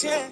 Yeah.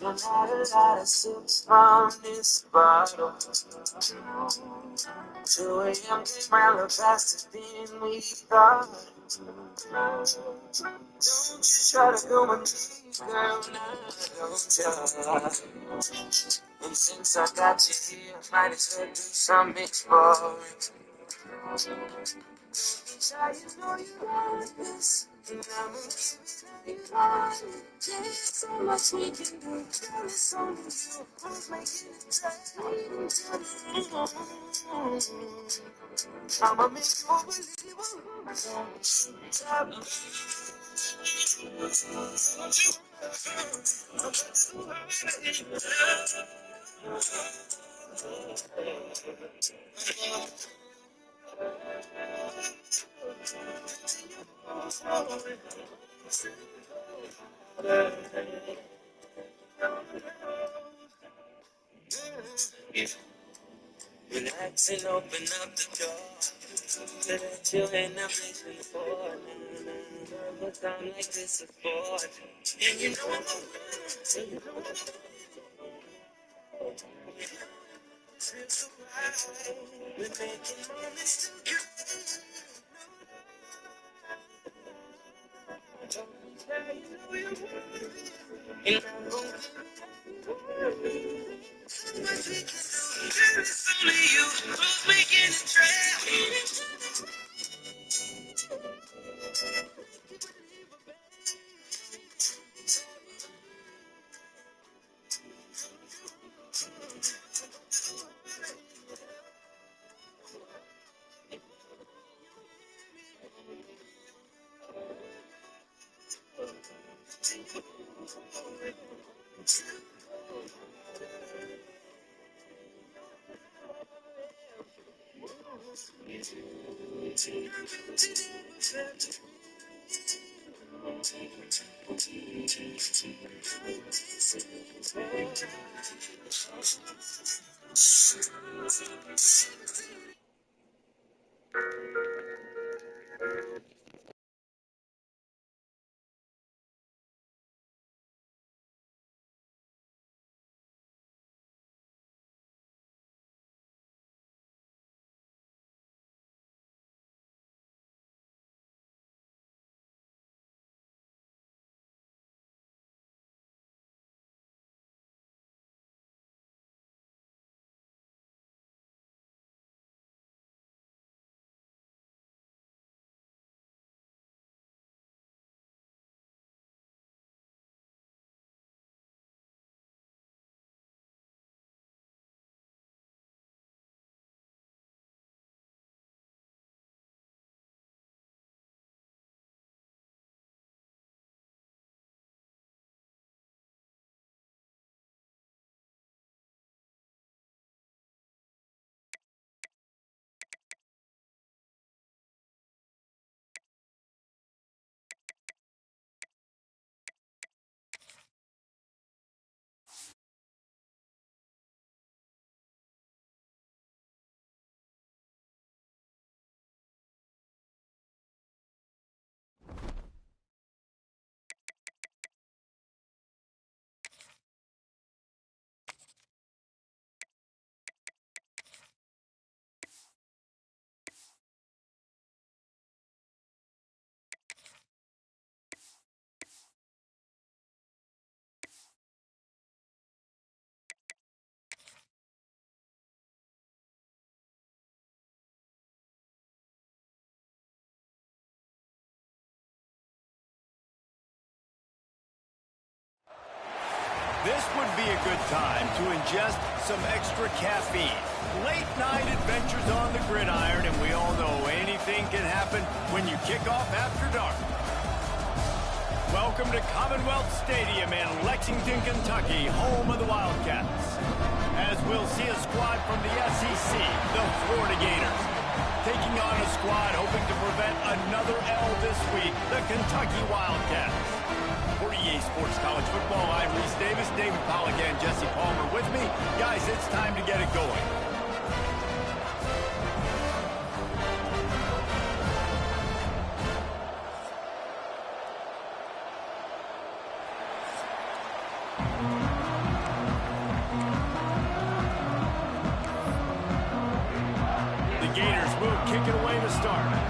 Not a lot of sips from this bottle. 2 a.m. came round faster than we thought. Don't you try to go and leave, girl, now don't you? And since I got you here, might as well do some exploring. Child, you know you want this, and I'ma give it all you want. There's so much we can do, girl, it's only you who's making it right. I'ma make you unbelievable. Relax and open up the door. Let you in, I'm waiting for. Never done like this before. And you know I'm a winner. So you know I'm a feel so right. We're making moments together. Don't you know you're worth it. And I'm gonna give it. What we can do, girl, it's only you who's making it trail. This would be a good time to ingest some extra caffeine. Late night adventures on the gridiron, and we all know anything can happen when you kick off after dark. Welcome to Commonwealth Stadium in Lexington, Kentucky, home of the Wildcats. As we'll see a squad from the SEC, the Florida Gators, taking on a squad hoping to prevent another L this week, the Kentucky Wildcats. For EA Sports College Football, I'm Reese Davis, David Pollack, and Jesse Palmer with me. Guys, it's time to get it going. The Gators will kick it away to start.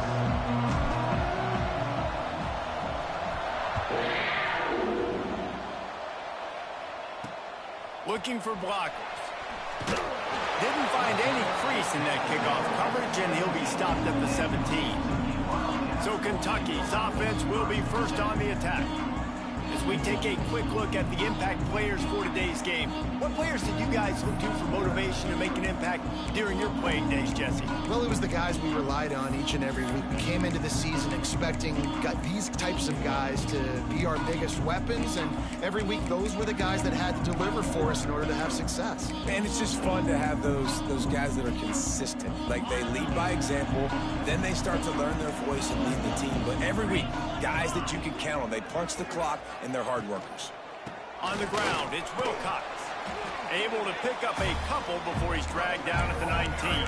Looking for blockers. Didn't find any crease in that kickoff coverage, and he'll be stopped at the 17. So Kentucky's offense will be first on the attack. As we take a quick look at the impact players for today's game, what players did you guys look to for motivation to make an impact during your playing days, Jesse? Well, it was the guys we relied on each and every week. We came into the season expecting these types of guys to be our biggest weapons, and every week those were the guys that had to deliver for us in order to have success. And it's just fun to have those guys that are consistent. Like, they lead by example, then they start to learn their voice and lead the team. But every week, guys that you can count on. They punch the clock, and they're hard workers. On the ground, it's Wilcox. Able to pick up a couple before he's dragged down at the 19.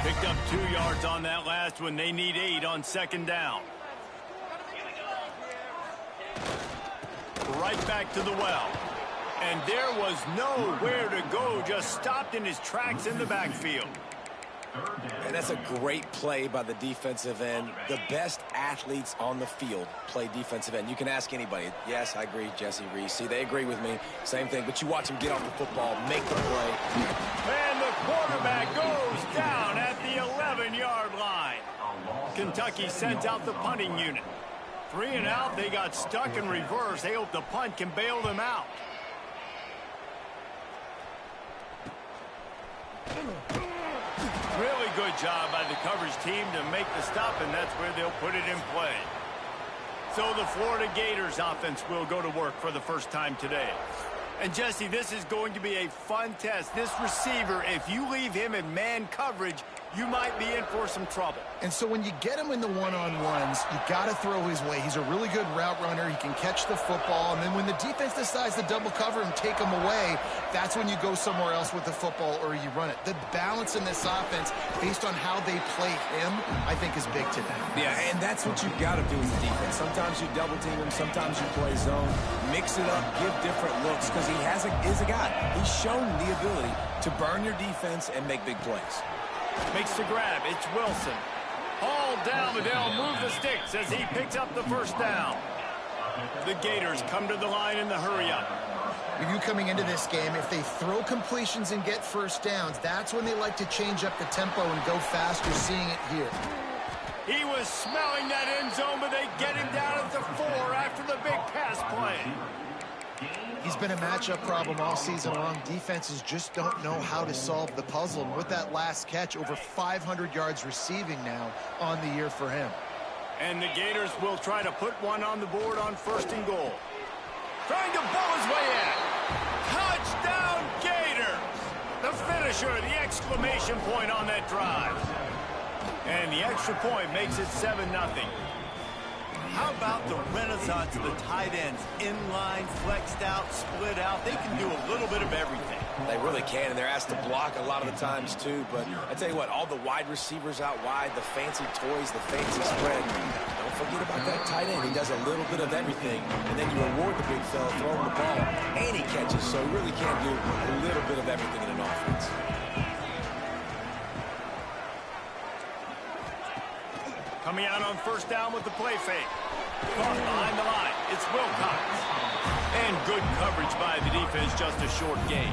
Picked up 2 yards on that last one. They need 8 on second down. Right back to the well. And there was nowhere to go, just stopped in his tracks in the backfield. And that's a great play by the defensive end. The best athletes on the field play defensive end. You can ask anybody. Yes, I agree, Jesse, Reese. See, they agree with me. Same thing. But you watch them get off the football, make the play. And the quarterback goes down at the 11-yard line. Kentucky sends out the punting unit. 3 and out, they got stuck in reverse. They hope the punt can bail them out. Really good job by the coverage team to make the stop, and that's where they'll put it in play. So the Florida Gators offense will go to work for the first time today. And Jesse, this is going to be a fun test. This receiver, if you leave him in man coverage, you might be in for some trouble. And so when you get him in the one-on-ones, you got to throw his way. He's a really good route runner. He can catch the football. And then when the defense decides to double cover and take him away, that's when you go somewhere else with the football or you run it. The balance in this offense, based on how they play him, I think is big today. Yeah, and that's what you've got to do as a defense. Sometimes you double team him, sometimes you play zone. Mix it up, give different looks, because he is a guy. He's shown the ability to burn your defense and make big plays. Makes the grab. It's Wilson. All down, but they'll move the sticks as he picks up the first down. The Gators come to the line in the hurry-up. You coming into this game, if they throw completions and get first downs, that's when they like to change up the tempo and go fast. You're seeing it here. He was smelling that end zone, but they get him down at the 4 after the big pass play. He's been a matchup problem all season long. Defenses just don't know how to solve the puzzle. And with that last catch, over 500 yards receiving now on the year for him. And the Gators will try to put one on the board on 1st and goal. Trying to bowl his way in. Touchdown, Gators! The finisher, the exclamation point on that drive. And the extra point makes it 7-0. How about the renaissance of the tight ends? Inline, flexed out, split out. They can do a little bit of everything. They really can, and they're asked to block a lot of the times, too. But I tell you what, all the wide receivers out wide, the fancy toys, the fancy spread, don't forget about that tight end. He does a little bit of everything, and then you reward the big fella throwing the ball, and he catches, so he really can do a little bit of everything in an offense. Coming out on 1st down with the play fake. Caught behind the line. It's Wilcox. And good coverage by the defense, just a short gain.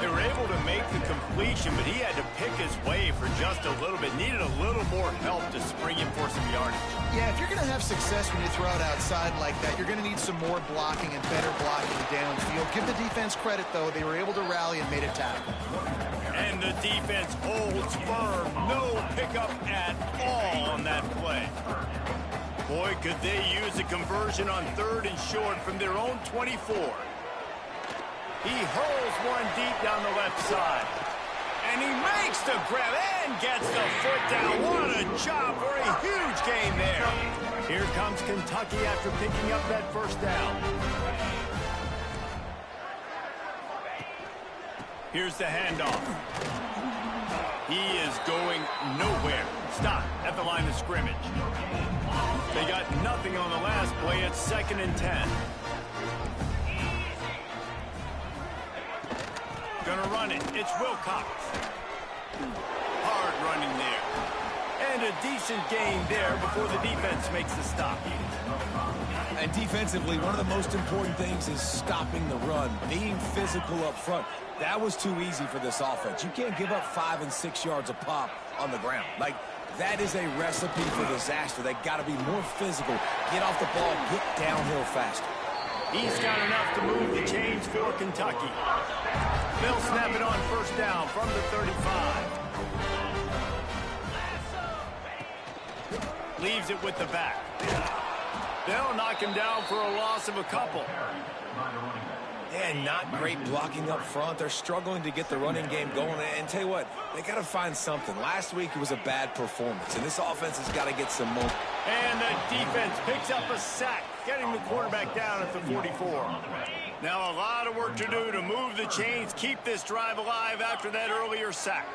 They were able to make the completion, but he had to pick his way for just a little bit. Needed a little more help to spring him for some yardage. Yeah, if you're going to have success when you throw it outside like that, you're going to need some more blocking and better blocking downfield. Give the defense credit, though. They were able to rally and made a tackle. And the defense holds firm. No pickup at all on that play. Boy, could they use a conversion on 3rd and short from their own 24. He hurls one deep down the left side. And he makes the grab and gets the foot down. What a job for a huge gain there. Here comes Kentucky after picking up that first down. Here's the handoff. He is going nowhere. Stop at the line of scrimmage. They got nothing on the last play. It's 2nd and 10. Gonna run it. It's Wilcox. Hard running there. And a decent gain there before the defense makes the stop. And defensively, one of the most important things is stopping the run, being physical up front. That was too easy for this offense. You can't give up 5 and 6 yards a pop on the ground. Like, that is a recipe for disaster. They got to be more physical, get off the ball, get downhill faster. He's got enough to move the chains for Kentucky. They'll snap it on first down from the 35. Leaves it with the back. They'll knock him down for a loss of a couple. Yeah, not great blocking up front. They're struggling to get the running game going. And tell you what, they got to find something. Last week it was a bad performance, and this offense has got to get some more. And the defense picks up a sack, getting the quarterback down at the 44. Now a lot of work to do to move the chains, keep this drive alive after that earlier sack.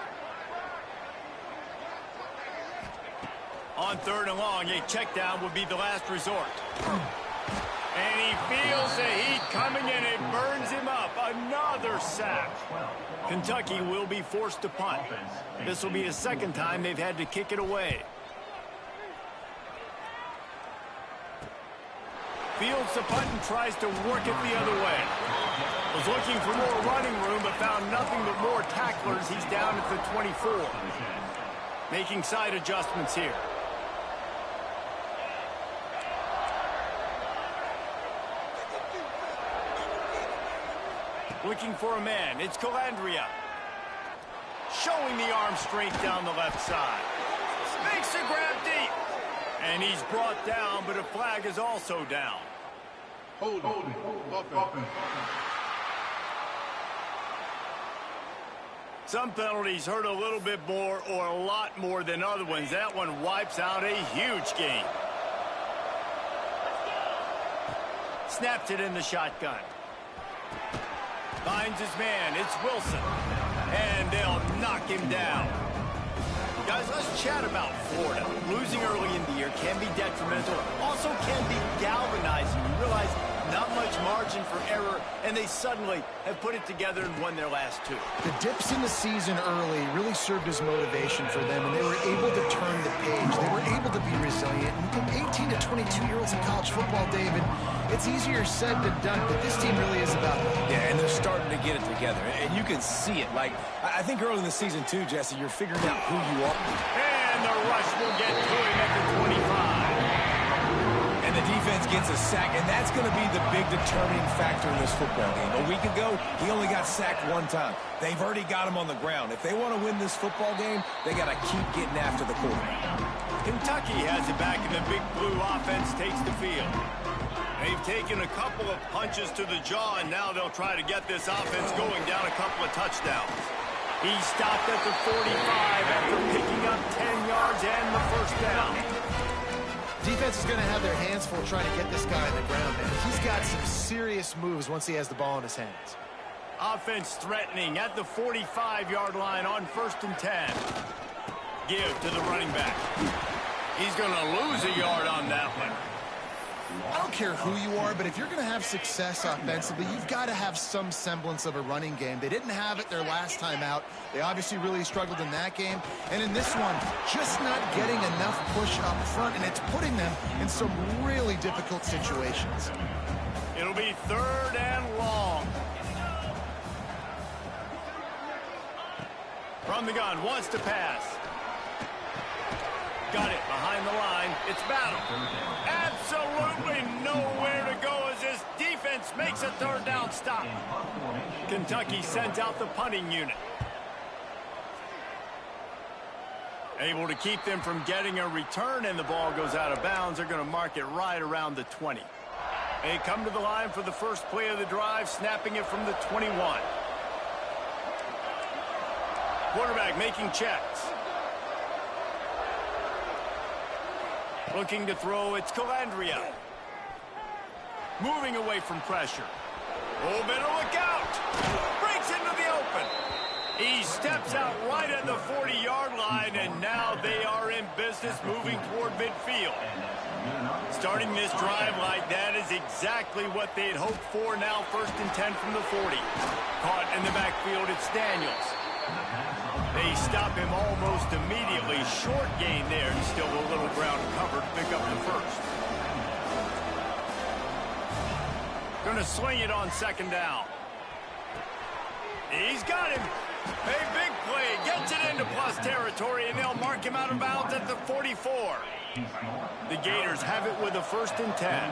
On 3rd and long, a check down would be the last resort. And he feels the heat coming in. It burns him up. Another sack. Kentucky will be forced to punt. This will be the 2nd time they've had to kick it away. Fields the punt and tries to work it the other way. Was looking for more running room, but found nothing but more tacklers. He's down at the 24. Making side adjustments here. Looking for a man. It's Calandria. Showing the arm strength down the left side. Makes a grab deep. And he's brought down, but a flag is also down. Hold it. Some penalties hurt a little bit more or a lot more than other ones. That one wipes out a huge gain. Snaps it in the shotgun. Finds his man. It's Wilson. And they'll knock him down. Guys, let's chat about Florida. Losing early in the year can be detrimental. Also can be galvanizing. You realize not much margin for error, and they suddenly have put it together and won their last 2. The dips in the season early really served as motivation for them, and they were able to turn the page. They were able to be resilient. And 18 to 22-year-olds in college football, David, it's easier said than done, but this team really is about it. Yeah, and they're starting to get it together, and you can see it. Like, I think early in the season, too, Jesse, you're figuring out who you are. And the rush will get to him at the 25. And the defense gets a sack, and that's going to be the big determining factor in this football game. A week ago, he only got sacked 1 time. They've already got him on the ground. If they want to win this football game, they got to keep getting after the quarterback. Kentucky has it back, and the Big Blue offense takes the field. They've taken a couple of punches to the jaw, and now they'll try to get this offense going down a couple of touchdowns. He stopped at the 45 after picking up 10 yards and the first down. Defense is going to have their hands full trying to get this guy on the ground, man. He's got some serious moves once he has the ball in his hands. Offense threatening at the 45-yard line on 1st and 10. Give to the running back. He's going to lose a yard on that one. I don't care who you are, but if you're going to have success offensively, you've got to have some semblance of a running game. They didn't have it their last time out. They obviously really struggled in that game. And in this one, just not getting enough push up front, and it's putting them in some really difficult situations. It'll be 3rd and long. From the gun, wants to pass. Got it behind the line. It's Battle. Absolutely nowhere to go as this defense makes a third down stop. Kentucky sends out the punting unit. Able to keep them from getting a return, and the ball goes out of bounds. They're going to mark it right around the 20. They come to the line for the first play of the drive, snapping it from the 21. Quarterback making checks. Looking to throw, it's Calandria. Moving away from pressure. Oh, better look out. Breaks into the open. He steps out right at the 40-yard line, and now they are in business moving toward midfield. Starting this drive like that is exactly what they'd hoped for. Now 1st and 10 from the 40. Caught in the backfield, it's Daniels. They stop him almost immediately. Short gain there, and still a little ground covered to pick up the first. Going to sling it on 2nd down. He's got him. A big play. Gets it into plus territory, and they'll mark him out of bounds at the 44. The Gators have it with a 1st and 10.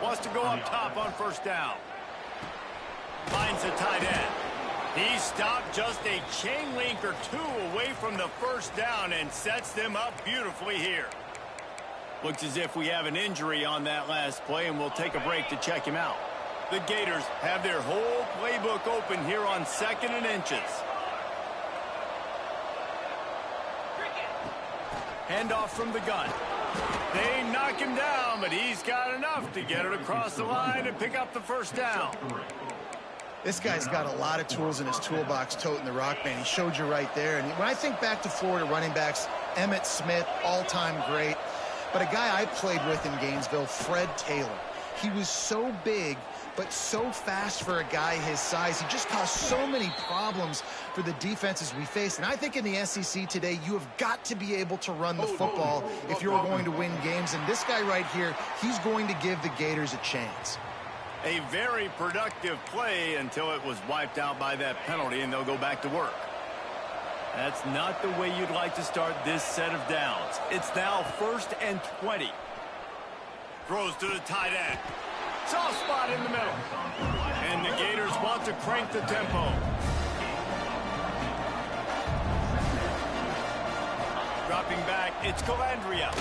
Wants to go up top on 1st down. Finds the tight end. He stopped just a chain link or two away from the 1st down and sets them up beautifully here. Looks as if we have an injury on that last play, and we'll take a break to check him out. The Gators have their whole playbook open here on 2nd and inches. Handoff from the gun. They knock him down, but he's got enough to get it across the line and pick up the 1st down. This guy's got a lot of tools in his toolbox toting the rock, man. He showed you right there. And when I think back to Florida running backs, Emmitt Smith, all-time great. But a guy I played with in Gainesville, Fred Taylor. He was so big, but so fast for a guy his size. He just caused so many problems for the defenses we face. And I think in the SEC today, you have got to be able to run the football if you're going to win games. And this guy right here, he's going to give the Gators a chance. A very productive play until it was wiped out by that penalty, and they'll go back to work. That's not the way you'd like to start this set of downs. It's now 1st and 20. Throws to the tight end. Soft spot in the middle. And the Gators want to crank the tempo. Dropping back, it's Calandria.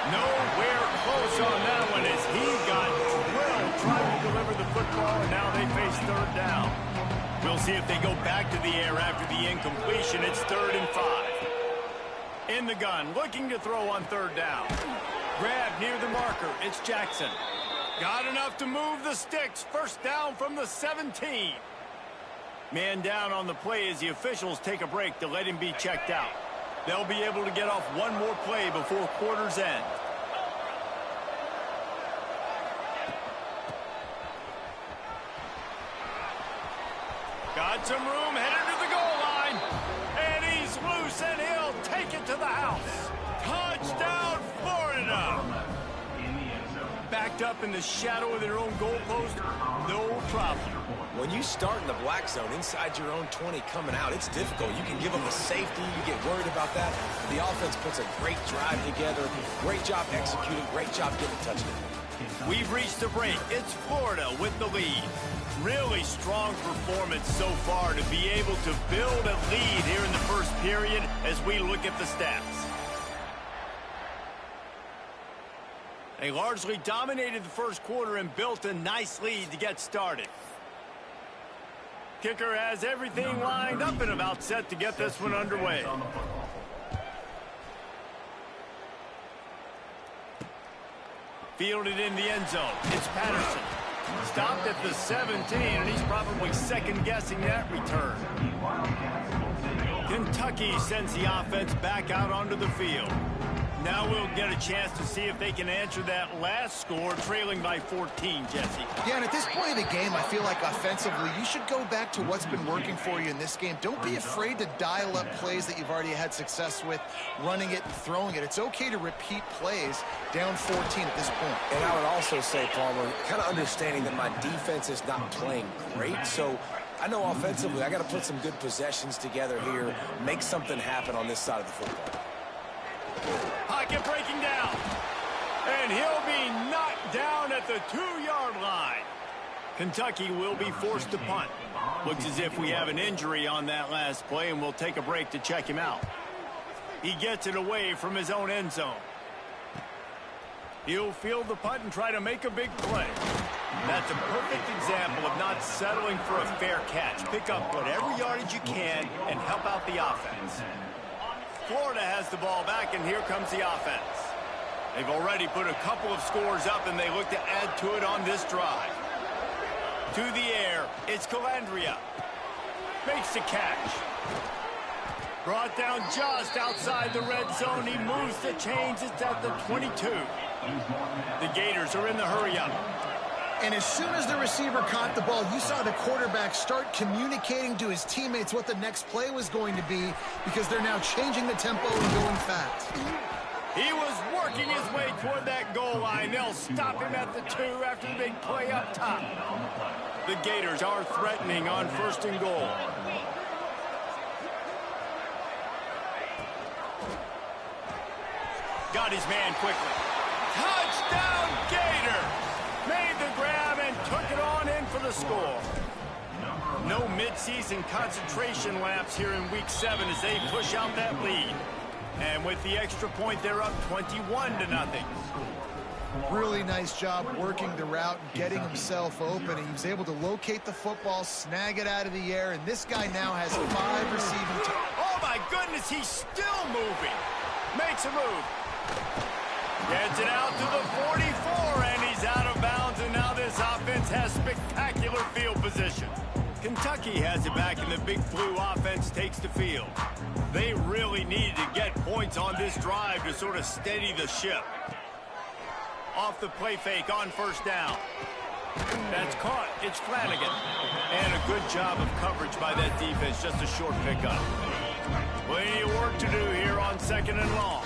Nowhere close on that one as he got drilled trying to deliver the football, and now they face 3rd down. We'll see if they go back to the air after the incompletion. It's 3rd and 5. In the gun, looking to throw on 3rd down. Grab near the marker. It's Jackson. Got enough to move the sticks. 1st down from the 17. Man down on the play as the officials take a break to let him be checked out. They'll be able to get off one more play before quarter's end. Got some room, headed to the goal line. And he's loose, and he'll take it to the house. Touchdown, Florida. Backed up in the shadow of their own goalpost, no problem. When you start in the black zone inside your own 20 coming out, it's difficult. You can give them a safety. You get worried about that. The offense puts a great drive together. Great job executing. Great job getting a touchdown. We've reached the break. It's Florida with the lead. Really strong performance so far to be able to build a lead here in the 1st period as we look at the stats. They largely dominated the 1st quarter and built a nice lead to get started. Kicker has everything lined up and about set to get this one underway. Fielded in the end zone. It's Patterson. Stopped at the 17, and he's probably second-guessing that return. Kentucky sends the offense back out onto the field. Now we'll get a chance to see if they can answer that last score, trailing by 14, Jesse. Yeah, and at this point of the game, I feel like offensively, you should go back to what's been working for you in this game. Don't be afraid to dial up plays that you've already had success with, running it and throwing it. It's okay to repeat plays down 14 at this point. And I would also say, Palmer, kind of understanding that my defense is not playing great, so I know offensively I got to put some good possessions together here, make something happen on this side of the football. Pocket breaking down. And he'll be knocked down at the 2-yard line. Kentucky will be forced to punt. Looks as if we have an injury on that last play, and we'll take a break to check him out. He gets it away from his own end zone. He'll field the punt and try to make a big play. That's a perfect example of not settling for a fair catch. Pick up whatever yardage you can and help out the offense. Florida has the ball back, and here comes the offense. They've already put a couple of scores up, and they look to add to it on this drive. To the air, it's Calandria. Makes the catch. Brought down just outside the red zone. He moves the chains. It's at the 22. The Gators are in the hurry-up. And as soon as the receiver caught the ball, you saw the quarterback start communicating to his teammates what the next play was going to be, because they're now changing the tempo and going fast. He was working his way toward that goal line. They'll stop him at the 2 after the big play up top. The Gators are threatening on 1st and goal. Got his man quickly. Touchdown, Gator! Made the grab and took it on in for the score. No midseason concentration laps here in Week 7 as they push out that lead. And with the extra point, they're up 21-0. Really nice job working the route and getting himself open. He was able to locate the football, snag it out of the air, and this guy now has 5 receiving targets. Oh, my goodness, he's still moving. Makes a move. Gets it out to the 44, and he's out of bounds, and now this offense has spectacular field position. Kentucky has it back, and the Big Blue offense takes the field. They really needed to get points on this drive to sort of steady the ship. Off the play fake on 1st down. That's caught. It's Flanagan. And a good job of coverage by that defense. Just a short pickup. Plenty of work to do here on 2nd and long.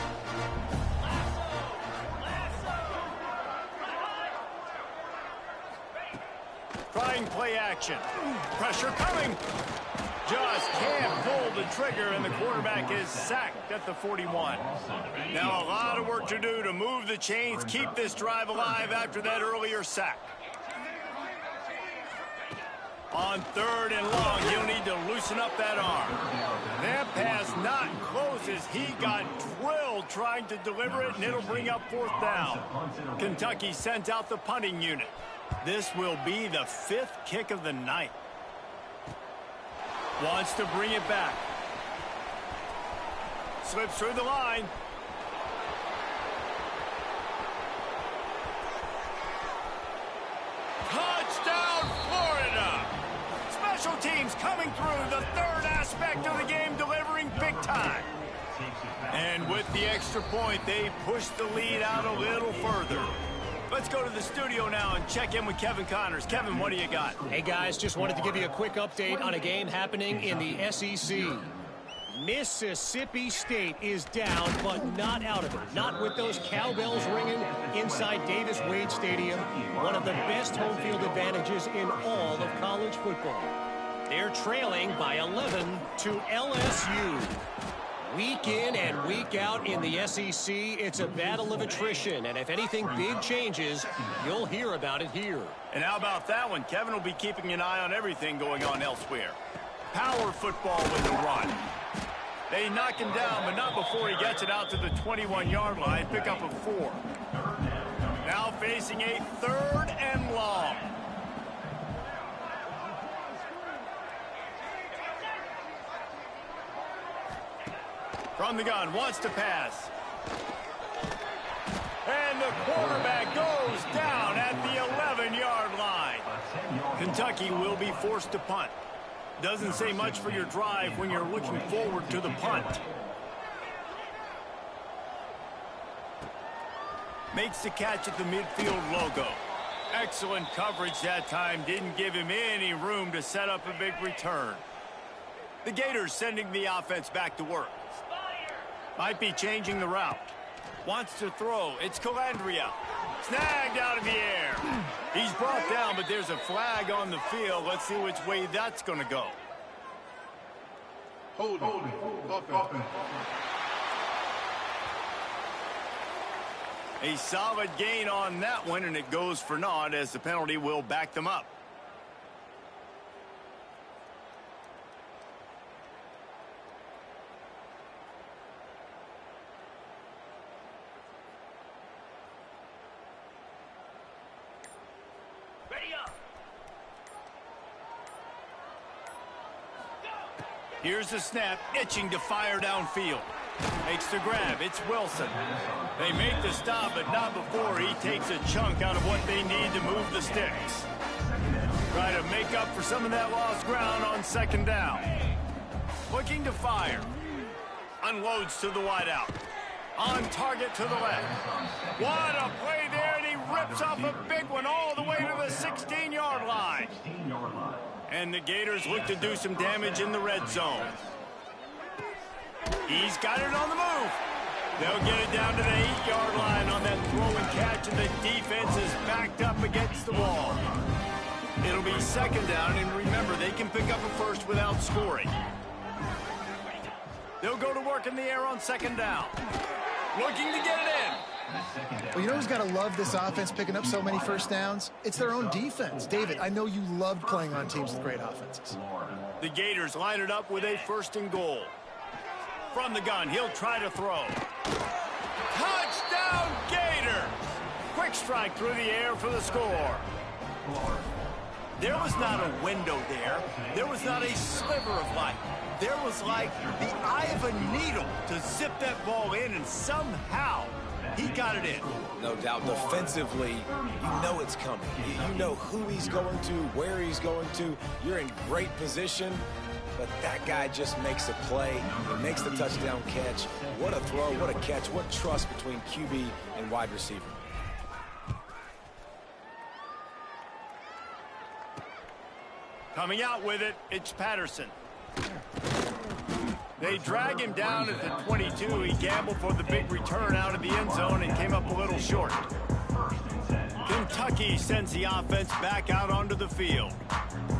Trying play action. Pressure coming. Just can't pull the trigger, and the quarterback is sacked at the 41. Now a lot of work to do to move the chains, keep this drive alive after that earlier sack. On 3rd and long, he'll need to loosen up that arm. That pass not close as he got drilled trying to deliver it, and it'll bring up 4th down. Kentucky sent out the punting unit. This will be the 5th kick of the night. Wants to bring it back. Slips through the line. Touchdown, Florida! Special teams coming through, the 3rd aspect of the game, delivering big time. And with the extra point, they push the lead out a little further. Let's go to the studio now and check in with Kevin Connors. Kevin, what do you got? Hey, guys, just wanted to give you a quick update on a game happening in the SEC. Mississippi State is down, but not out of it. Not with those cowbells ringing inside Davis Wade Stadium, one of the best home field advantages in all of college football. They're trailing by 11 to LSU. Week in and week out in the SEC, it's a battle of attrition, and if anything big changes, you'll hear about it here. And how about that one? Kevin will be keeping an eye on everything going on elsewhere. Power football with the run. They knock him down, but not before he gets it out to the 21-yard line. Pick up a 4. Now facing a 3rd and long. From the gun, wants to pass. And the quarterback goes down at the 11-yard line. Kentucky will be forced to punt. Doesn't say much for your drive when you're looking forward to the punt. Makes the catch at the midfield logo. Excellent coverage that time. Didn't give him any room to set up a big return. The Gators sending the offense back to work. Might be changing the route. Wants to throw. It's Calandria. snagged out of the air. He's brought down, but there's a flag on the field. Let's see which way that's going to go. Hold it. Offense. A solid gain on that one, and it goes for naught as the penalty will back them up. Here's the snap, itching to fire downfield. Makes the grab, it's Wilson. They make the stop, but not before he takes a chunk out of what they need to move the sticks. Try to make up for some of that lost ground on second down. Looking to fire. Unloads to the wideout. On target to the left. What a play there, and he rips off a big one all the way to the 16-yard line. And the Gators look to do some damage in the red zone. He's got it on the move. They'll get it down to the 8-yard line on that throw and catch, and the defense is backed up against the wall. It'll be second down, and remember, they can pick up a first without scoring. They'll go to work in the air on second down. Looking to get it in. Well, you know who's got to love this offense picking up so many first downs? It's their own defense. David, I know you loved playing on teams with great offenses. The Gators line it up with a 1st and goal. From the gun, he'll try to throw. Touchdown, Gators! Quick strike through the air for the score. There was not a window there. There was not a sliver of light. There was like the eye of a needle to zip that ball in, and somehow he got it in. No doubt, defensively, you know it's coming. You know who he's going to, where he's going to. You're in great position, but that guy just makes a play. He makes the touchdown catch. What a throw, what a catch, what trust between QB and wide receiver. Coming out with it, it's Patterson. They drag him down at the 22. He gambled for the big return out of the end zone and came up a little short. Kentucky sends the offense back out onto the field.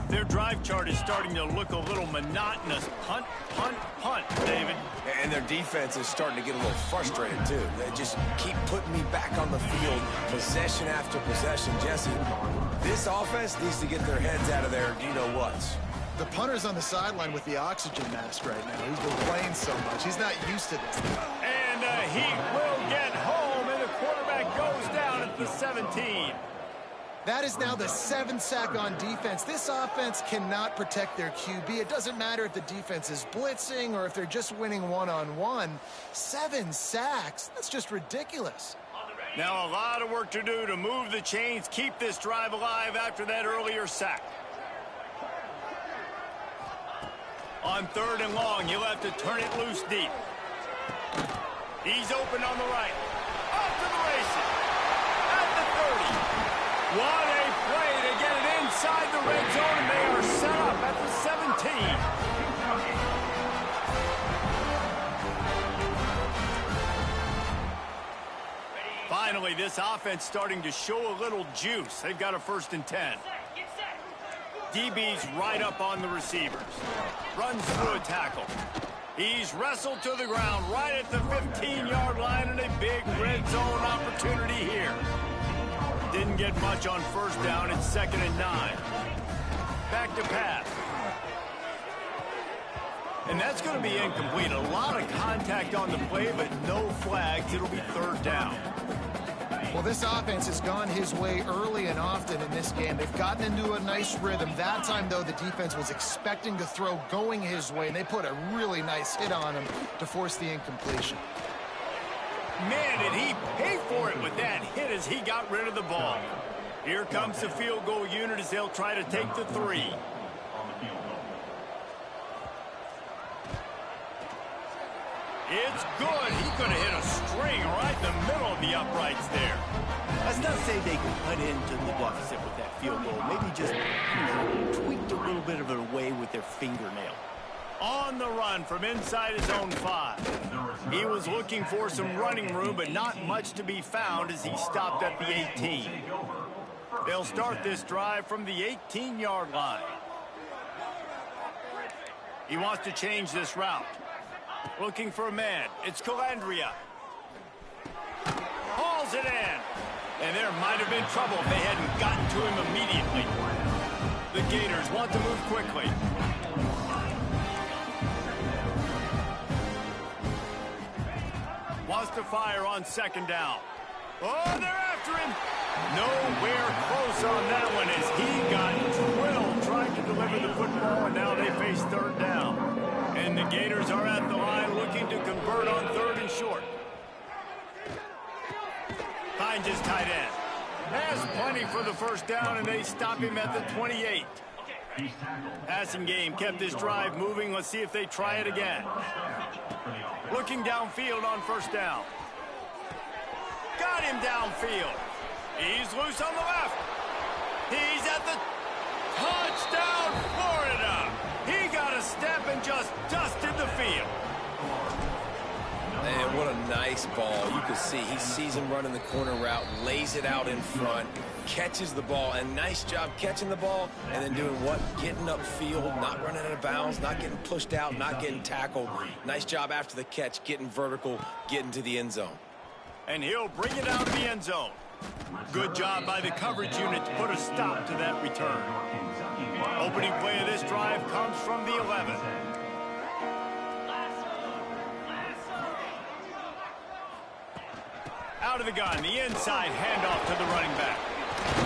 Their drive chart is starting to look a little monotonous. Punt, punt, punt, David. And their defense is starting to get a little frustrated, too. They just keep putting me back on the field, possession after possession. Jesse, this offense needs to get their heads out of their you-know-whats. The punter's on the sideline with the oxygen mask right now. He's been playing so much. He's not used to this. And he will get home, and the quarterback goes down at the 17. That is now the 7th sack on defense. This offense cannot protect their QB. It doesn't matter if the defense is blitzing or if they're just winning one-on-one. 7 sacks, that's just ridiculous. Now a lot of work to do to move the chains, keep this drive alive after that earlier sack. On 3rd and long, he'll have to turn it loose deep. He's open on the right. Off to the races. At the 30. What a play to get it inside the red zone, and they are set up at the 17. Finally, this offense starting to show a little juice. They've got a 1st and 10. DB's right up on the receivers. Runs through a tackle. He's wrestled to the ground right at the 15-yard line, and a big red zone opportunity here. Didn't get much on 1st down. It's 2nd and 9. Back to pass. And that's going to be incomplete. A lot of contact on the play, but no flags. It'll be 3rd down. Well, this offense has gone his way early and often in this game. They've gotten into a nice rhythm. That time, though, the defense was expecting to throw going his way, and they put a really nice hit on him to force the incompletion. Man, did he pay for it with that hit as he got rid of the ball. Here comes the field goal unit as they'll try to take the 3. It's good. He could have hit a string right in the middle of the uprights there. Let's not say they could cut into the deficit with that field goal. Maybe just tweaked a little bit of it away with their fingernail. On the run from inside his own 5. He was looking for some running room, but not much to be found as he stopped at the 18. They'll start this drive from the 18-yard line. He wants to change this route. Looking for a man. It's Calandria. Hauls it in. And there might have been trouble if they hadn't gotten to him immediately. The Gators want to move quickly. Wants to fire on second down. Oh, they're after him. Nowhere close on that one as he got drilled trying to deliver the football, and now they face third down. And the Gators are at the line looking to convert on third and short. Finds his tight end. Has plenty for the first down, and they stop him at the 28. Passing game kept this drive moving. Let's see if they try it again. Looking downfield on first down. Got him downfield. He's loose on the left. He's at the touchdown, Florida. He got a step and just dusted the field. Man, what a nice ball. You can see he sees him running the corner route, lays it out in front, catches the ball, and nice job catching the ball and then doing what? Getting upfield, not running out of bounds, not getting pushed out, not getting tackled. Nice job after the catch, getting vertical, getting to the end zone. And he'll bring it out of the end zone. Good job by the coverage unit to put a stop to that return. Opening play of this drive comes from the 11. Out of the gun, the inside handoff to the running back.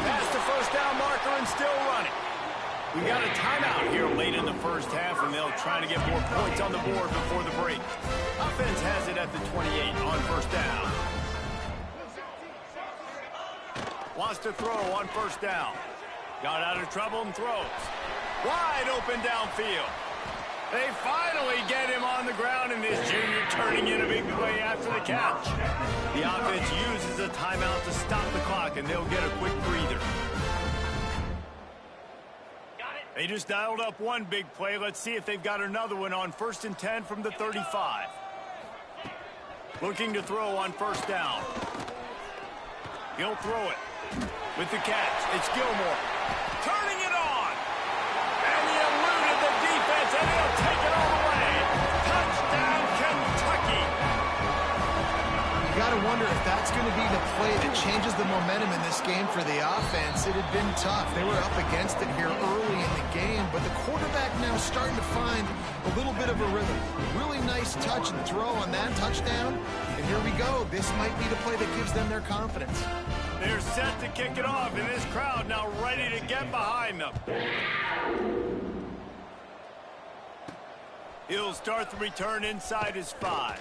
Past the first down marker and still running. We got a timeout here late in the first half, and they'll try to get more points on the board before the break. Offense has it at the 28 on first down. Wants to throw on first down. Got out of trouble and throws. Wide open downfield. They finally get him on the ground, and this junior turning in a big play after the catch. The offense uses a timeout to stop the clock, and they'll get a quick breather. They just dialed up one big play. Let's see if they've got another one on 1st and 10 from the 35. Looking to throw on first down. He'll throw it. With the catch, it's Gilmore. Turning it on. And he eluded the defense, and he'll take it all the way. Touchdown, Kentucky. You got to wonder if that's going to be the play that changes the momentum in this game for the offense. It had been tough. They were up against it here early in the game, but the quarterback now starting to find a little bit of a rhythm. Really nice touch and throw on that touchdown. And here we go. This might be the play that gives them their confidence. They're set to kick it off, and this crowd now ready to get behind them. He'll start the return inside his 5.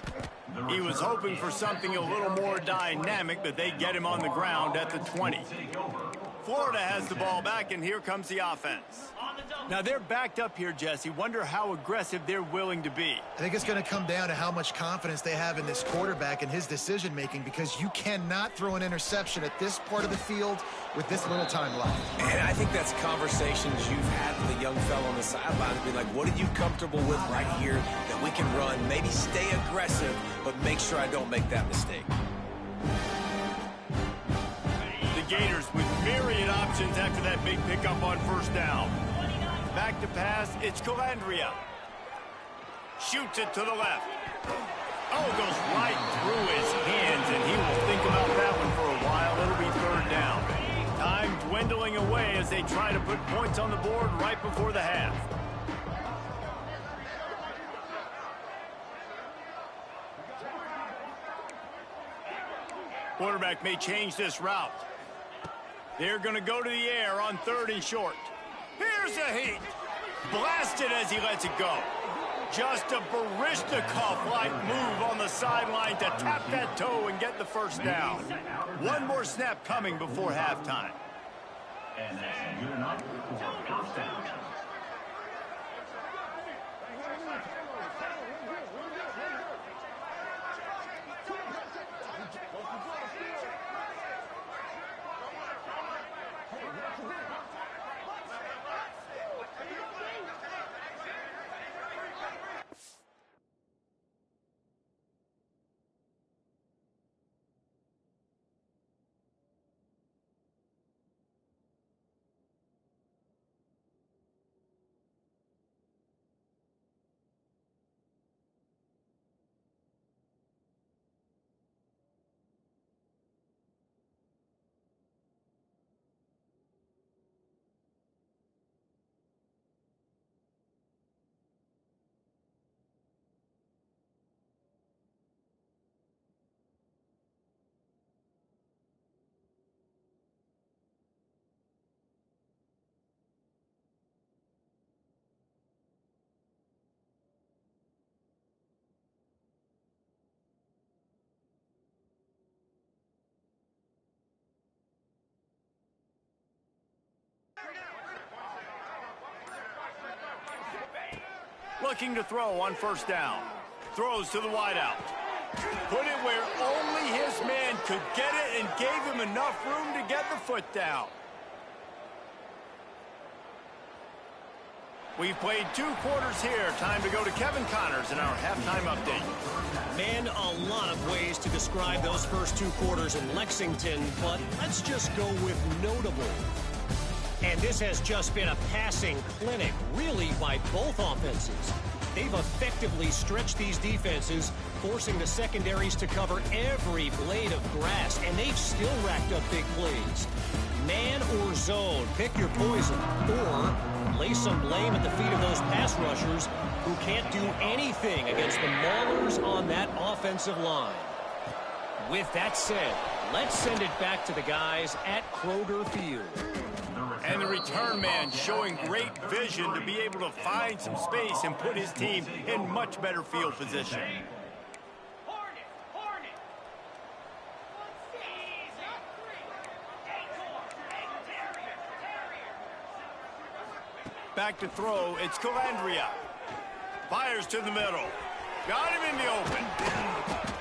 He was hoping for something a little more dynamic, but they get him on the ground at the 20. Florida has the ball back, and here comes the offense. Now they're backed up here, Jesse. Wonder how aggressive they're willing to be. I think it's going to come down to how much confidence they have in this quarterback and his decision-making, because you cannot throw an interception at this part of the field with this little time left. And I think that's conversations you've had with the young fellow on the sideline to be like, what are you comfortable with right here that we can run? Maybe stay aggressive, but make sure I don't make that mistake. The Gators with myriad options after that big pickup on first down. Back to pass, it's Calandria. Shoots it to the left. Oh, goes right through his hands, and he will think about that one for a while. It'll be third down. Time dwindling away as they try to put points on the board right before the half. Quarterback may change this route. They're going to go to the air on 3rd and short. Here's a heat. Blasted as he lets it go. Just a Baryshnikov-like move on the sideline to tap that toe and get the first down. One more snap coming before halftime. And that's good enough for first down. Looking to throw on first down. Throws to the wideout. Put it where only his man could get it and gave him enough room to get the foot down. We've played 2 quarters here. Time to go to Kevin Connors in our halftime update. Man, a lot of ways to describe those first 2 quarters in Lexington, but let's just go with notable. And this has just been a passing clinic, really, by both offenses. They've effectively stretched these defenses, forcing the secondaries to cover every blade of grass, and they've still racked up big plays. Man or zone, pick your poison, or lay some blame at the feet of those pass rushers who can't do anything against the maulers on that offensive line. With that said, let's send it back to the guys at Kroger Field. And the return man showing great vision to be able to find some space and put his team in much better field position. Back to throw, it's Calandria. Fires to the middle. Got him in the open.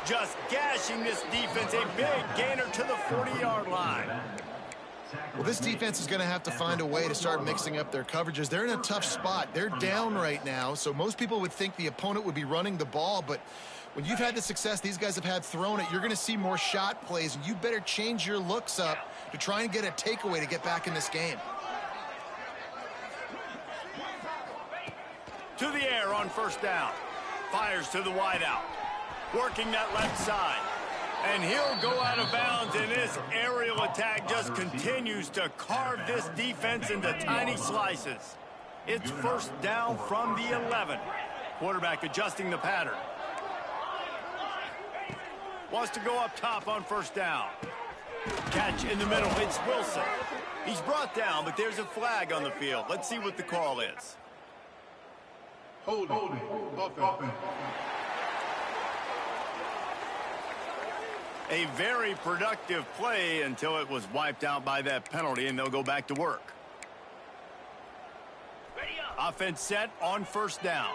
Just gashing this defense, a big gainer to the 40-yard line. Well, this defense is going to have to find a way to start mixing up their coverages. They're in a tough spot. They're down right now, so most people would think the opponent would be running the ball, but when you've had the success these guys have had throwing it, you're going to see more shot plays, and you better change your looks up to try and get a takeaway to get back in this game. To the air on first down. Fires to the wideout. Working that left side. And he'll go out of bounds, and this aerial attack just continues to carve this defense into tiny slices. It's first down from the 11. Quarterback adjusting the pattern. Wants to go up top on first down. Catch in the middle. It's Wilson. He's brought down, but there's a flag on the field. Let's see what the call is. Holding. Offense. A very productive play until it was wiped out by that penalty, and they'll go back to work. Offense set on first down.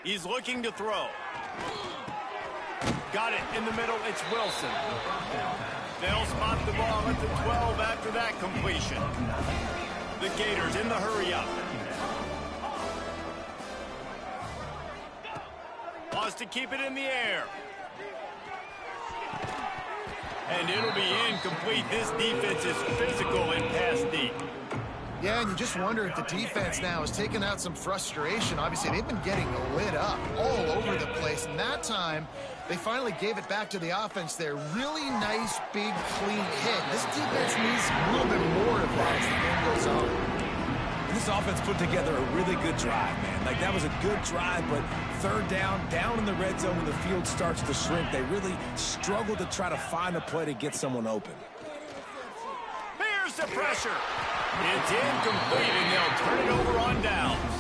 He's looking to throw. Got it in the middle. It's Wilson. They'll spot the ball at the 12 after that completion. The Gators in the hurry up. Wants to keep it in the air. And it'll be incomplete. This defense is physical and pass deep. Yeah, and you just wonder if the defense now has taken out some frustration. Obviously, they've been getting lit up all over the place. And that time, they finally gave it back to the offense there. Really nice, big, clean hit. This defense needs a little bit more of that as the game goes on. This offense put together a really good drive, man. Like, that was a good drive, but third down in the red zone when the field starts to shrink, they really struggled to try to find a play to get someone open. Here's the pressure. It's incomplete, and they'll turn it over on downs.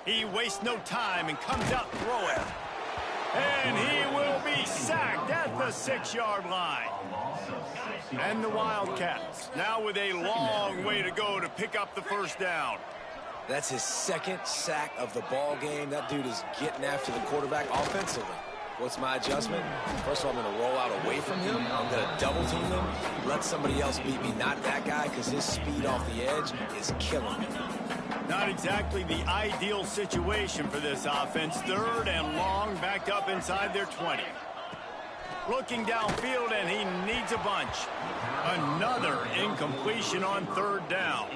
He wastes no time and comes out throwing. And he will be sacked at the 6-yard line. And the Wildcats now with a long way to go to pick up the first down. That's his second sack of the ball game. That dude is getting after the quarterback offensively. What's my adjustment? First of all, I'm going to roll out away from him. I'm going to double team him. Let somebody else beat me, not that guy, because his speed off the edge is killing me. Not exactly the ideal situation for this offense. 3rd and long, backed up inside their 20. Looking downfield, and he needs a bunch. Another incompletion on 3rd down.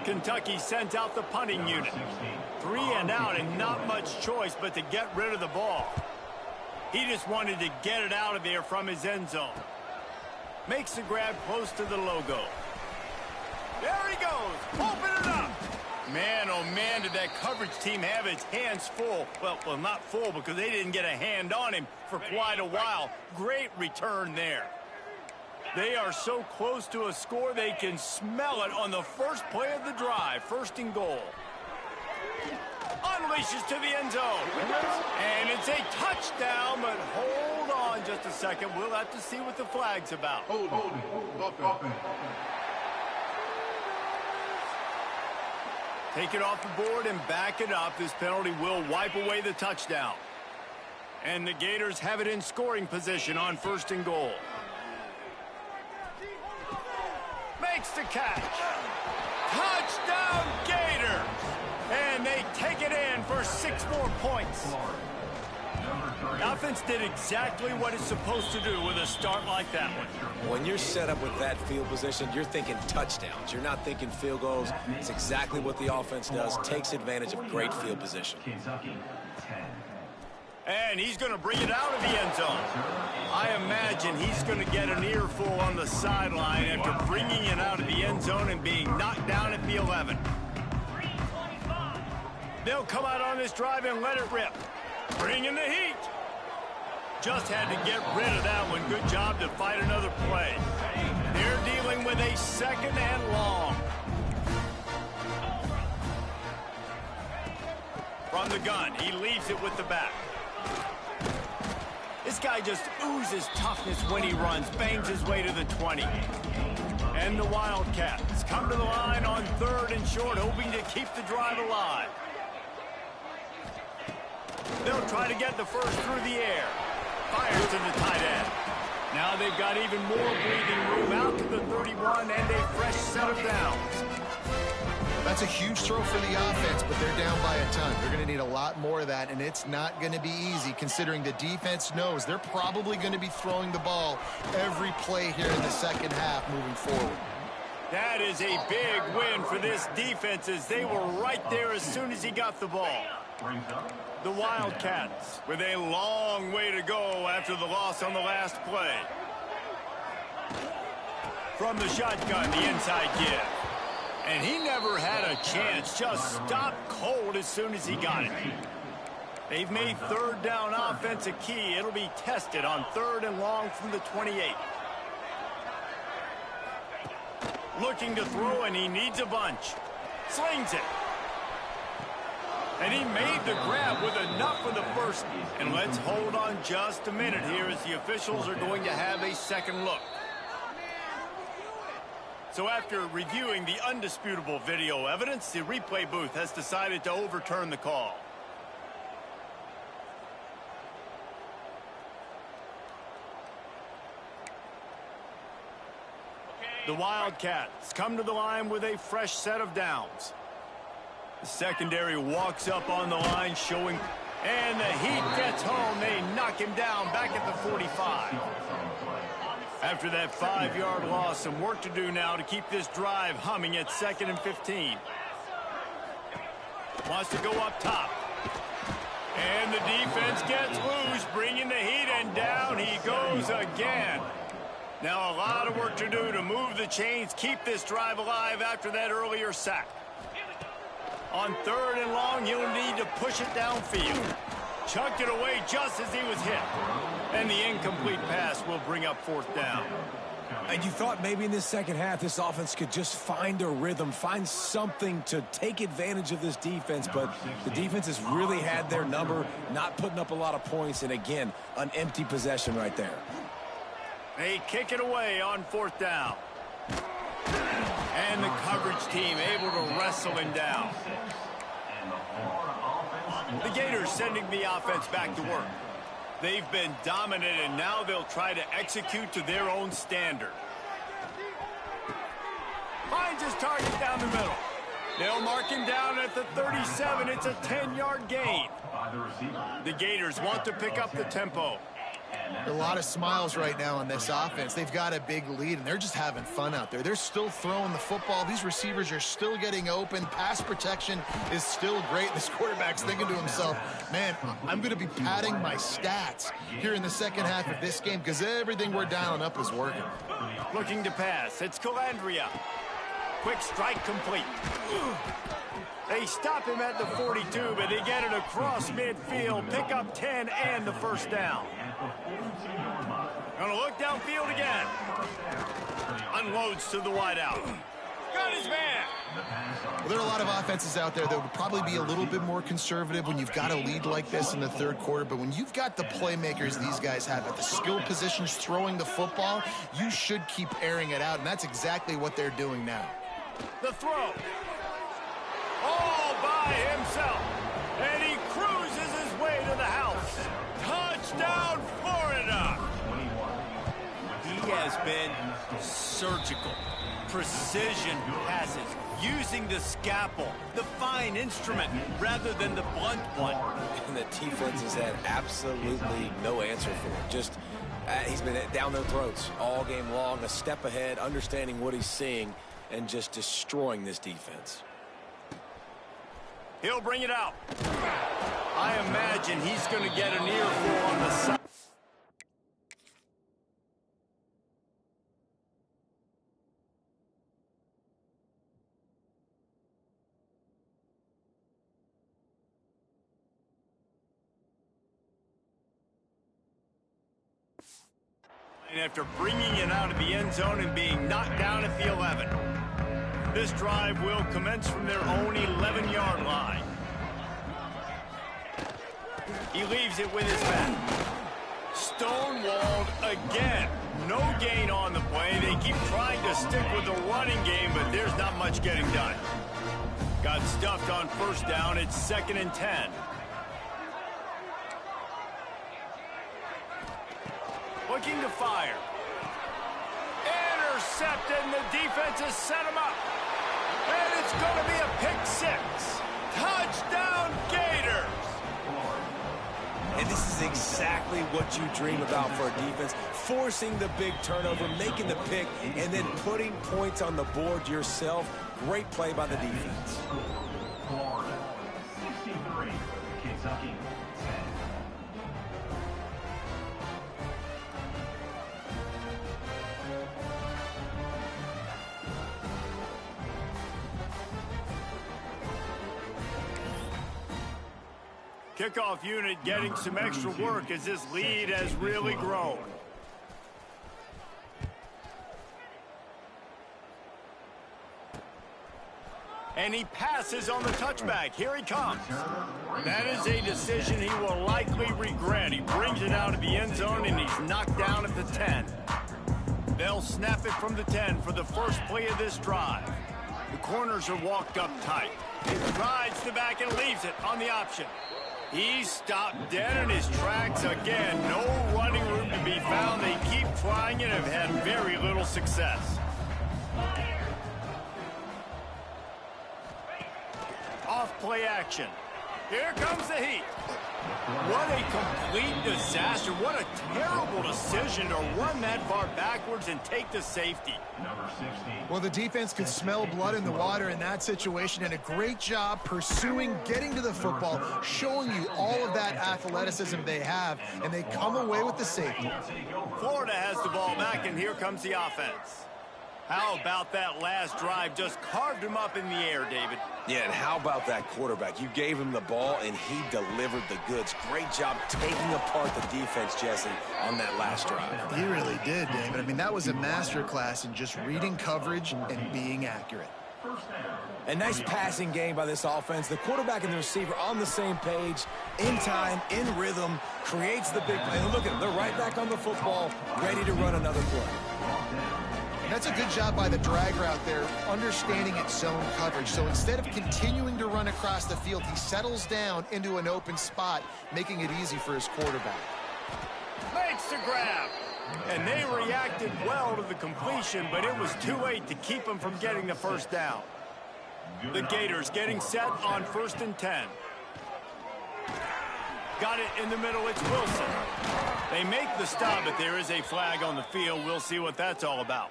Kentucky sends out the punting unit. 3 and out, and not much choice but to get rid of the ball. He just wanted to get it out of there from his end zone. Makes the grab close to the logo. There he goes, open it up. Man, oh man, did that coverage team have its hands full. Well, not full because they didn't get a hand on him for quite a while. Great return there. They are so close to a score they can smell it on the first play of the drive. 1st and goal. Unleashes to the end zone. And it's a touchdown, but hold on just a second. We'll have to see what the flag's about. Hold it. Take it off the board and back it up. This penalty will wipe away the touchdown. And the Gators have it in scoring position on 1st and goal. Makes the catch. Touchdown, Gators! And they take it in for 6 more points. The offense did exactly what it's supposed to do with a start like that one. When you're set up with that field position, you're thinking touchdowns. You're not thinking field goals. It's exactly what the offense does. Takes advantage of great field position. And he's going to bring it out of the end zone. I imagine he's going to get an earful on the sideline after bringing it out of the end zone and being knocked down at the 11. They'll come out on this drive and let it rip. Bring in the heat. Just had to get rid of that one. Good job to fight another play. They're dealing with a 2nd and long. From the gun, he leaves it with the back. This guy just oozes toughness when he runs, bangs his way to the 20. And the Wildcats come to the line on 3rd and short, hoping to keep the drive alive. They'll try to get the first through the air. Fires to the tight end. Now they've got even more breathing room out to the 31 and a fresh set of downs. That's a huge throw for the offense, but they're down by a ton. They're going to need a lot more of that, and it's not going to be easy considering the defense knows they're probably going to be throwing the ball every play here in the 2nd half moving forward. That is a big win for this defense as they were right there as soon as he got the ball. The Wildcats with a long way to go after the loss on the last play. From the shotgun, the inside give. And he never had a chance, just stopped cold as soon as he got it. They've made 3rd down offense a key. It'll be tested on 3rd and long from the 28. Looking to throw, and he needs a bunch. Slings it. And he made the grab with enough for the first. And let's hold on just a minute here as the officials are going to have a second look. So after reviewing the undisputable video evidence, the replay booth has decided to overturn the call. The Wildcats come to the line with a fresh set of downs. The secondary walks up on the line showing, and the Heat gets home. They knock him down back at the 45. After that 5-yard loss, some work to do now to keep this drive humming at 2nd and 15. Wants to go up top. And the defense gets loose, bringing the Heat, and down he goes again. Now a lot of work to do to move the chains, keep this drive alive after that earlier sack. On 3rd and long, he'll need to push it downfield. Chucked it away just as he was hit. And the incomplete pass will bring up 4th down. And you thought maybe in this 2nd half this offense could just find a rhythm, find something to take advantage of this defense, but the defense has really had their number, not putting up a lot of points, and again, an empty possession right there. They kick it away on 4th down. And the coverage team able to wrestle him down. The Gators sending the offense back to work. They've been dominant, and now they'll try to execute to their own standard. Finds his target down the middle. They'll mark him down at the 37. It's a 10-yard gain. By the receiver. The Gators want to pick up the tempo. A lot of smiles right now on this offense. They've got a big lead, and they're just having fun out there. They're still throwing the football. These receivers are still getting open. Pass protection is still great. This quarterback's thinking to himself, man, I'm going to be padding my stats here in the second half of this game because everything we're dialing up is working. Looking to pass. It's Calandria. Quick strike complete. They stop him at the 42, but they get it across midfield. Pick up 10 and the first down. Gonna look downfield again. Unloads to the wideout. Got his man. Well, there are a lot of offenses out there that would probably be a little bit more conservative when you've got a lead like this in the third quarter. But when you've got the playmakers these guys have at the skill positions throwing the football, you should keep airing it out. And that's exactly what they're doing now. The throw. All by himself. And he cruises his way to the house. Touchdown, Florida. He has been surgical. Precision passes. Using the scalpel, the fine instrument, rather than the blunt one. And the defense has had absolutely no answer for him. Just, he's been down their throats all game long, a step ahead, understanding what he's seeing, and just destroying this defense. He'll bring it out. I imagine he's going to get an earful on the side. After bringing it out of the end zone and being knocked down at the 11. This drive will commence from their own 11-yard line. He leaves it with his back. Stonewalled again. No gain on the play. They keep trying to stick with the running game, but there's not much getting done. Got stuffed on first down. It's 2nd and 10. Looking to fire. Intercepted, and the defense has set him up. And it's going to be a pick six. Touchdown, Gators. And this is exactly what you dream about for a defense. Forcing the big turnover, making the pick, and then putting points on the board yourself. Great play by the defense. Florida 63, Kentucky 10. Kickoff unit getting some extra work as this lead has really grown. And he passes on the touchback. Here he comes. That is a decision he will likely regret. He brings it out of the end zone, and he's knocked down at the 10. They'll snap it from the 10 for the first play of this drive. The corners are walked up tight. He rides the back and leaves it on the option. He's stopped dead in his tracks again. No running room to be found. They keep trying and have had very little success. Off play action. Here comes the heat. What a complete disaster. What a terrible decision to run that far backwards and take the safety. Number 16. Well, the defense could smell blood in the water in that situation, and a great job pursuing, getting to the football, showing you all of that athleticism they have, and they come away with the safety. Florida has the ball back, and here comes the offense. How about that last drive? Just carved him up in the air, David. Yeah, and how about that quarterback? You gave him the ball, and he delivered the goods. Great job taking apart the defense, Jesse, on that last drive. He really did, David. I mean, that was a masterclass in just reading coverage and being accurate. A nice passing game by this offense. The quarterback and the receiver on the same page, in time, in rhythm, creates the big play. And look at them. They're right back on the football, ready to run another play. That's a good job by the drag route there, understanding its zone coverage. So instead of continuing to run across the field, he settles down into an open spot, making it easy for his quarterback. Makes the grab. And they reacted well to the completion, but it was too late to keep him from getting the first down. The Gators getting set on 1st and 10. Got it in the middle, it's Wilson. They make the stop, but there is a flag on the field. We'll see what that's all about.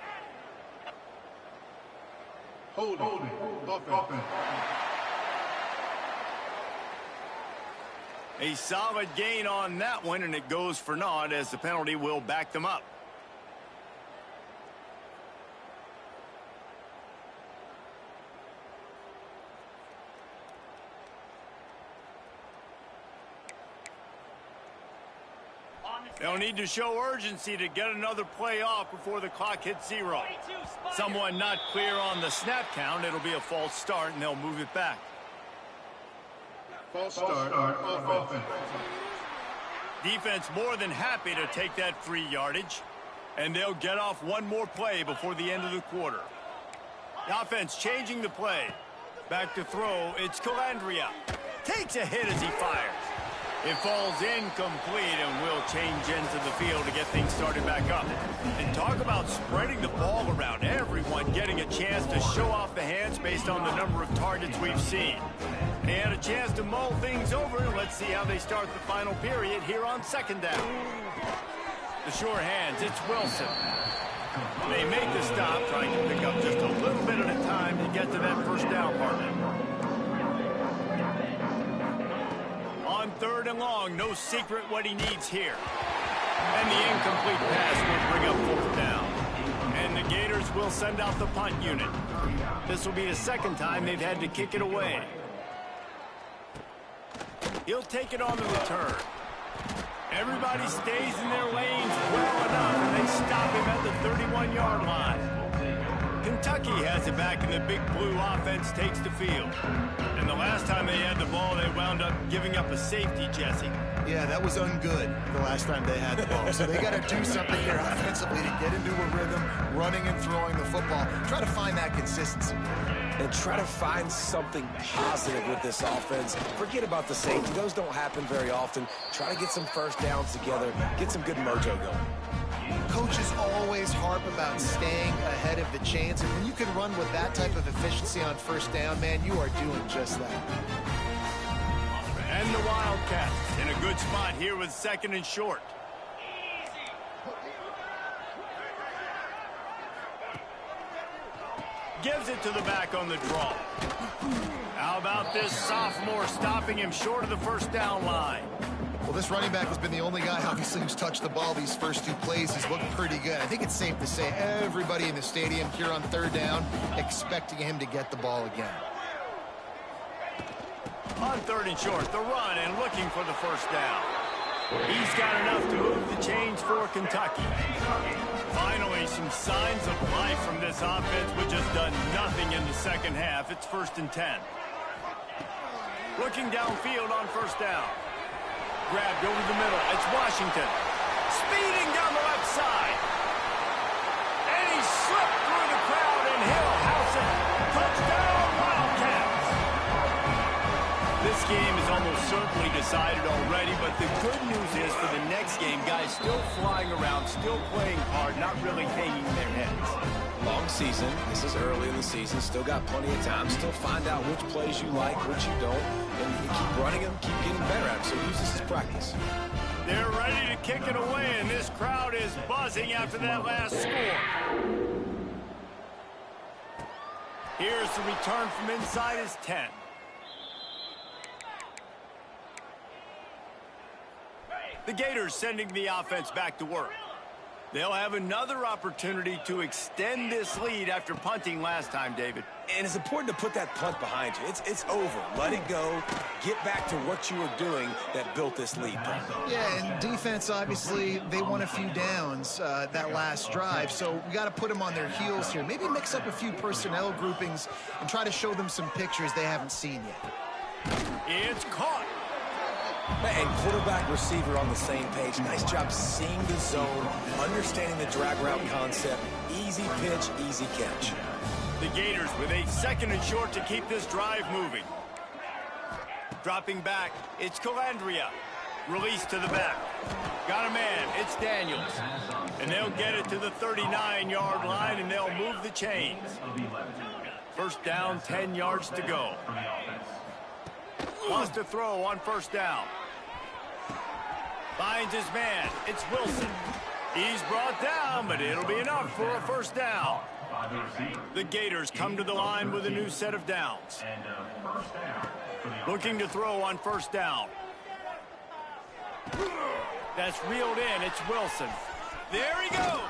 Hold it. Offense. A solid gain on that one, and it goes for naught as the penalty will back them up. They'll need to show urgency to get another play off before the clock hits 0. Someone not clear on the snap count. It'll be a false start, and they'll move it back. False start. Offense. Defense more than happy to take that free yardage, and they'll get off one more play before the end of the quarter. The offense changing the play. Back to throw, it's Calandria. Takes a hit as he fires. It falls incomplete and will change into the field to get things started back up. And talk about spreading the ball around. Everyone getting a chance to show off the hands based on the number of targets we've seen. They had a chance to mull things over, and let's see how they start the final period here on 2nd down. The sure hands, it's Wilson. They make the stop, trying to pick up just a little bit at a time to get to that 1st down partner. On 3rd and long, no secret what he needs here. And the incomplete pass will bring up 4th down. And the Gators will send out the punt unit. This will be the 2nd time they've had to kick it away. He'll take it on the return. Everybody stays in their lanes well enough, and they stop him at the 31-yard line. Kentucky has it back, and the Big Blue offense takes the field. And the last time they had the ball, they wound up giving up a safety, Jesse. Yeah, that was ungood the last time they had the ball. So they got to do something here offensively to get into a rhythm, running and throwing the football. Try to find that consistency. And try to find something positive with this offense. Forget about the safety. Those don't happen very often. Try to get some 1st downs together. Get some good mojo going. Coaches always harp about staying ahead of the chains, and when you can run with that type of efficiency on 1st down, man, you are doing just that. And the Wildcats in a good spot here with 2nd and short. Gives it to the back on the draw. How about this sophomore stopping him short of the 1st down line? Well, this running back has been the only guy, obviously, who's touched the ball these first 2 plays. He's looked pretty good. I think it's safe to say everybody in the stadium here on 3rd down expecting him to get the ball again. On 3rd and short, the run and looking for the 1st down. He's got enough to move the chains for Kentucky. Finally, some signs of life from this offense, which has done nothing in the 2nd half. It's 1st and 10. Looking downfield on 1st down. Grabbed over the middle. It's Washington. Speeding down the left side. And he slipped through the crowd, and he'll house it. Touchdown, Wildcats. This game is almost certainly decided already, but the good news is for the next game, guys still flying around, still playing hard, not really hanging their heads. Long season. This is early in the season. Still got plenty of time. Still find out which plays you like, which you don't. And you keep running them, keep getting better at them. So use this as practice. They're ready to kick it away, and this crowd is buzzing after that last score. Here's the return from inside his 10. The Gators sending the offense back to work. They'll have another opportunity to extend this lead after punting last time, David. And it's important to put that punt behind you. It's over. Let it go. Get back to what you were doing that built this lead. Yeah, and defense, obviously, they won a few downs that last drive, so we got to put them on their heels here. Maybe mix up a few personnel groupings and try to show them some pictures they haven't seen yet. It's caught. And quarterback, receiver on the same page. Nice job seeing the zone, understanding the drag route concept. Easy pitch, easy catch. The Gators with a 2nd and short to keep this drive moving. Dropping back, it's Calandria. Release to the back. Got a man, it's Daniels. And they'll get it to the 39-yard line, and they'll move the chains. First down, 10 yards to go. Wants to throw on first down. Finds his man. It's Wilson. He's brought down, but it'll be enough for a first down. The Gators come to the line with a new set of downs. Looking to throw on first down. That's reeled in. It's Wilson. There he goes.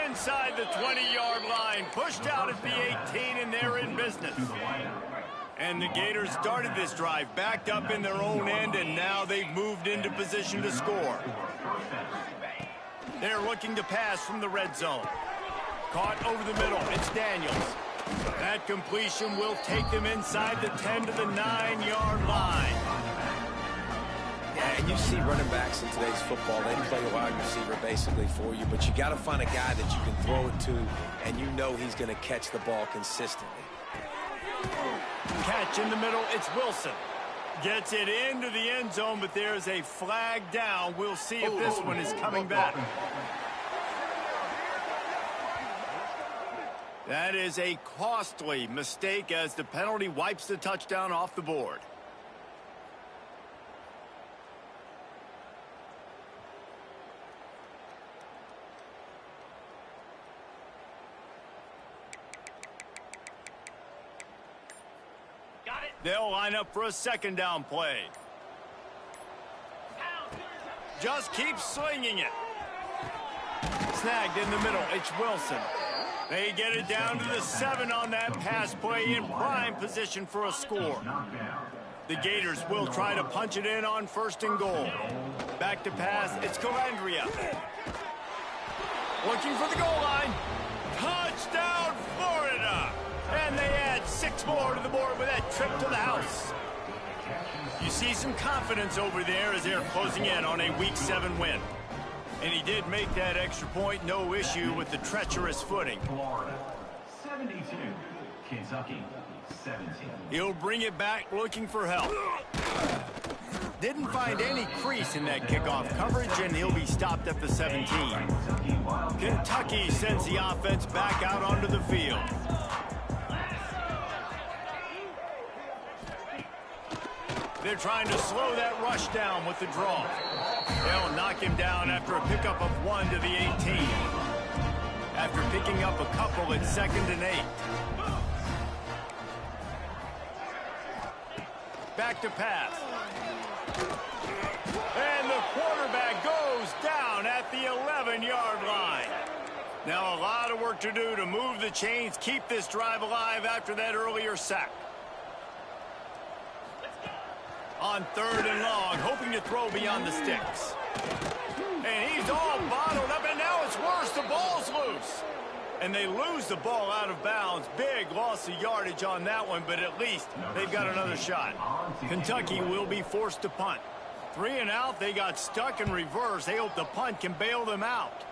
Inside the 20-yard line. Pushed out at the 18, and they're in business. And the Gators started this drive backed up in their own end, and now they've moved into position to score. They're looking to pass from the red zone. Caught over the middle. It's Daniels. That completion will take them inside the 10 to the 9-yard line. Yeah, and you see running backs in today's football, they play a wide receiver basically for you, but you got to find a guy that you can throw it to, and you know he's going to catch the ball consistently. Catch in the middle, it's Wilson. Gets it into the end zone, but there's a flag down. We'll see if this one is coming back. That is a costly mistake as the penalty wipes the touchdown off the board. They'll line up for a second down play. Just keep slinging it. Snagged in the middle. It's Wilson. They get it down to the 7 on that pass play in prime position for a score. The Gators will try to punch it in on first and goal. Back to pass. It's Calandria. Looking for the goal line. Touchdown, Florida! And they add 6 more to the board with that trip to the house. You see some confidence over there as they're closing in on a Week 7 win. And he did make that extra point, no issue with the treacherous footing. Florida 72, Kentucky 17. He'll bring it back looking for help. Didn't find any crease in that kickoff coverage, and he'll be stopped at the 17. Kentucky sends the offense back out onto the field. They're trying to slow that rush down with the draw. They'll knock him down after a pickup of 1 to the 18. After picking up a couple at 2nd and 8. Back to pass. And the quarterback goes down at the 11-yard line. Now a lot of work to do to move the chains, keep this drive alive after that earlier sack. On 3rd and long, hoping to throw beyond the sticks. And he's all bottled up, and now it's worse. The ball's loose. And they lose the ball out of bounds. Big loss of yardage on that one, but at least they've got another shot. Kentucky will be forced to punt. 3 and out, they got stuck in reverse. They hope the punt can bail them out.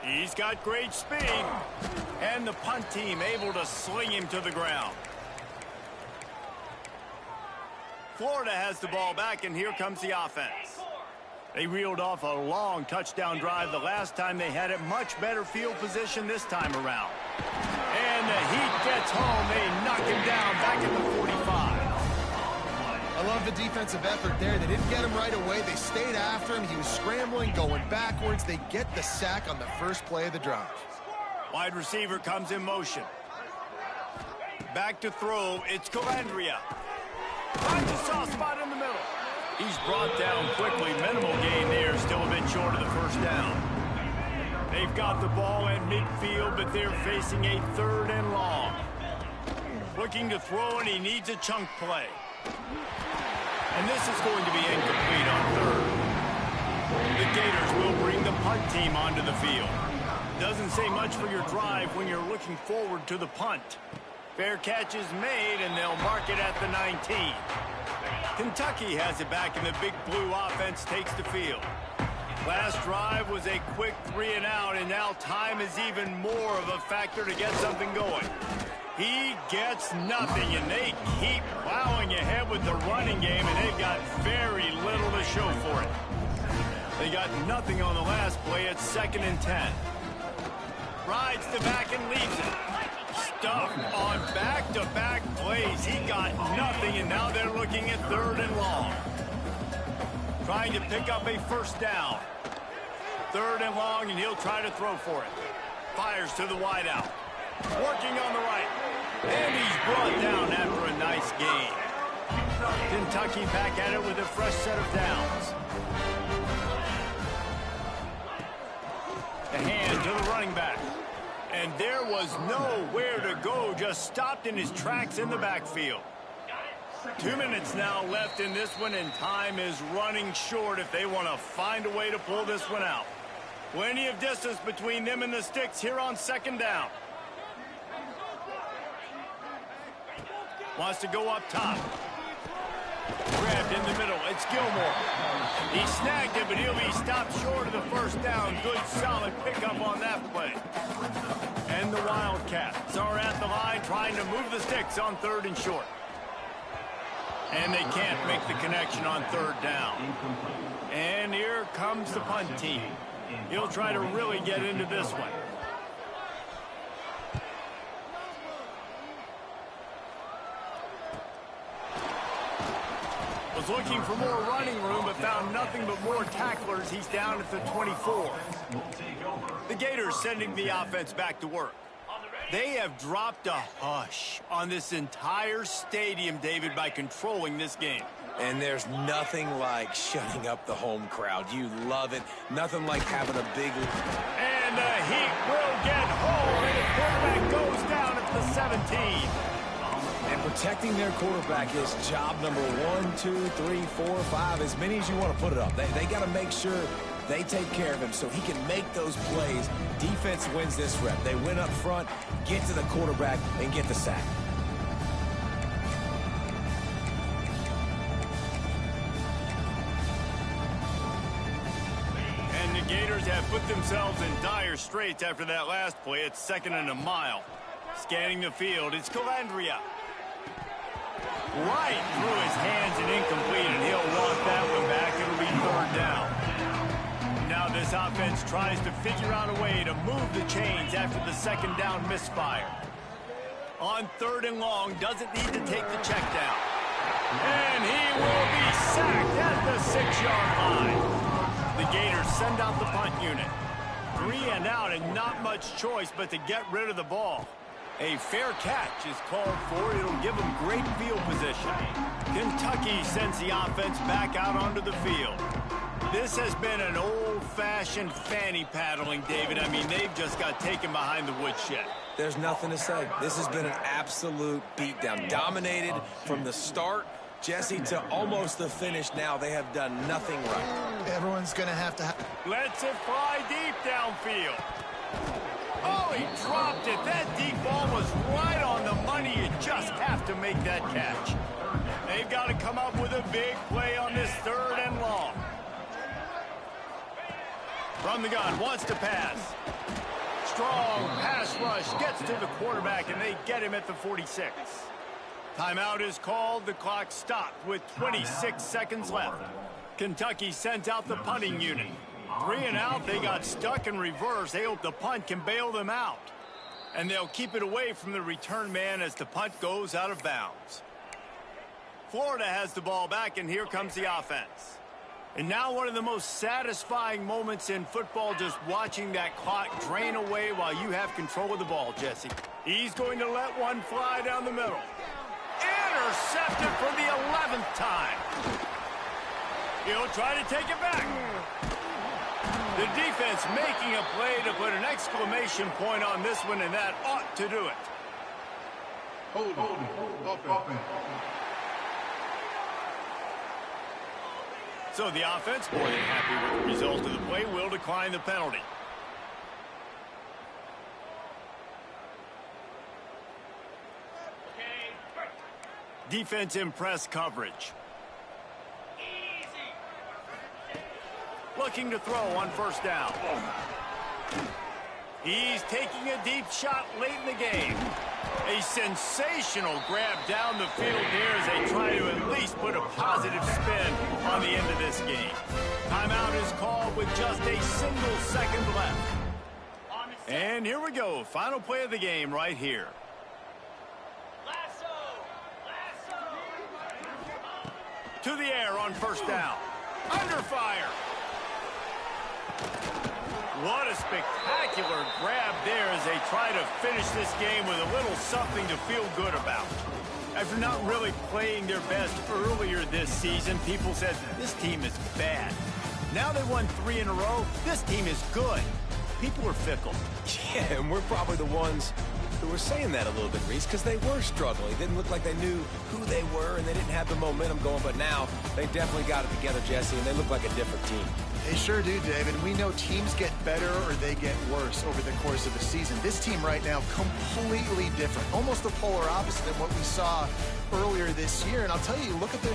He's got great speed. And the punt team able to sling him to the ground. Florida has the ball back, and here comes the offense. They reeled off a long touchdown drive the last time they had it. Much better field position this time around. And the Heat gets home. They knock him down back at the 45. I love the defensive effort there. They didn't get him right away. They stayed after him. He was scrambling, going backwards. They get the sack on the first play of the drive. Wide receiver comes in motion. Back to throw. It's Calandria. Finds a soft spot in the middle. He's brought down quickly. Minimal gain there. Still a bit short of the first down. They've got the ball at midfield, but they're facing a 3rd and long. Looking to throw, and he needs a chunk play. And this is going to be incomplete on 3rd. The Gators will bring the punt team onto the field. Doesn't say much for your drive when you're looking forward to the punt. Fair catch is made, and they'll mark it at the 19. Kentucky has it back, and the Big Blue offense takes the field. Last drive was a quick 3 and out, and now time is even more of a factor to get something going. He gets nothing, and they keep plowing ahead with the running game, and they've got very little to show for it. They got nothing on the last play. It's 2nd and 10. Rides the back and leaves it. stuffed on back-to-back plays. He got nothing, and now they're looking at 3rd and long. Trying to pick up a first down. 3rd and long, and he'll try to throw for it. Fires to the wideout. Working on the right. And he's brought down after a nice gain. Kentucky back at it with a fresh set of downs. The hand to the running back. And there was nowhere to go, just stopped in his tracks in the backfield. 2 minutes now left in this one, and time is running short if they want to find a way to pull this one out. Plenty of distance between them and the sticks here on 2nd down. Wants to go up top. Grabbed in the middle. It's Gilmore. He snagged it, but he'll be stopped short of the first down. Good, solid pickup on that play. And the Wildcats are at the line trying to move the sticks on 3rd and short. And they can't make the connection on 3rd down. And here comes the punt team. He'll try to really get into this one. Was looking for more running room, but found nothing but more tacklers. He's down at the 24. The Gators sending the offense back to work. They have dropped a hush on this entire stadium, David, by controlling this game. And there's nothing like shutting up the home crowd. You love it. Nothing like having a big... And the Heat will get home, and the quarterback goes down at the 17. And protecting their quarterback is job number 1, 2, 3, 4, 5, as many as you want to put it up. They got to make sure they take care of him so he can make those plays. Defense wins this rep. They win up front, get to the quarterback, and get the sack. And the Gators have put themselves in dire straits after that last play. It's 2nd and a mile. Scanning the field, it's Calandria. Right through his hands and incomplete, and he'll walk that one back. It'll be 3rd down. Now this offense tries to figure out a way to move the chains after the 2nd down misfire. On 3rd and long, doesn't need to take the check down. And he will be sacked at the 6-yard line. The Gators send out the punt unit. 3 and out, and not much choice but to get rid of the ball. A fair catch is called for. It'll give them great field position. Kentucky sends the offense back out onto the field. This has been an old-fashioned fanny paddling, David. I mean, they've just got taken behind the woodshed. There's nothing to say. This has been an absolute beatdown. Dominated from the start, Jesse, to almost the finish now. They have done nothing right. Everyone's going to have to... Lets it fly deep downfield. Oh, he dropped it. That deep ball was right on the money. You just have to make that catch. They've got to come up with a big play on this 3rd and long. From the gun, wants to pass. Strong pass rush, gets to the quarterback, and they get him at the 46. Timeout is called. The clock stopped with 26 seconds left. Kentucky sent out the punting unit. 3 and out, they got stuck in reverse. They hope the punt can bail them out. And they'll keep it away from the return man as the punt goes out of bounds. Florida has the ball back, and here comes the offense. And now one of the most satisfying moments in football, just watching that clock drain away while you have control of the ball, Jesse. He's going to let one fly down the middle. Intercepted for the 11th time. He'll try to take it back. The defense making a play to put an exclamation point on this one, and that ought to do it. Holding. Offense. So the offense, more than happy with the result of the play, will decline the penalty. Defense in press coverage. Looking to throw on 1st down. He's taking a deep shot late in the game. A sensational grab down the field here as they try to at least put a positive spin on the end of this game. Timeout is called with just a single second left. And here we go. Final play of the game right here. to the air on first down. Under fire. What a spectacular grab there as they try to finish this game with a little something to feel good about. After not really playing their best earlier this season, people said, this team is bad. Now they won 3 in a row. This team is good. People are fickle. Yeah, and we're probably the ones who were saying that a little bit, Reese, because they were struggling. It didn't look like they knew who they were, and they didn't have the momentum going. But now they definitely got it together, Jesse, and they look like a different team. They sure do, David. We know teams get better or they get worse over the course of a season. This team right now, completely different. Almost the polar opposite of what we saw earlier this year. And I'll tell you, look at their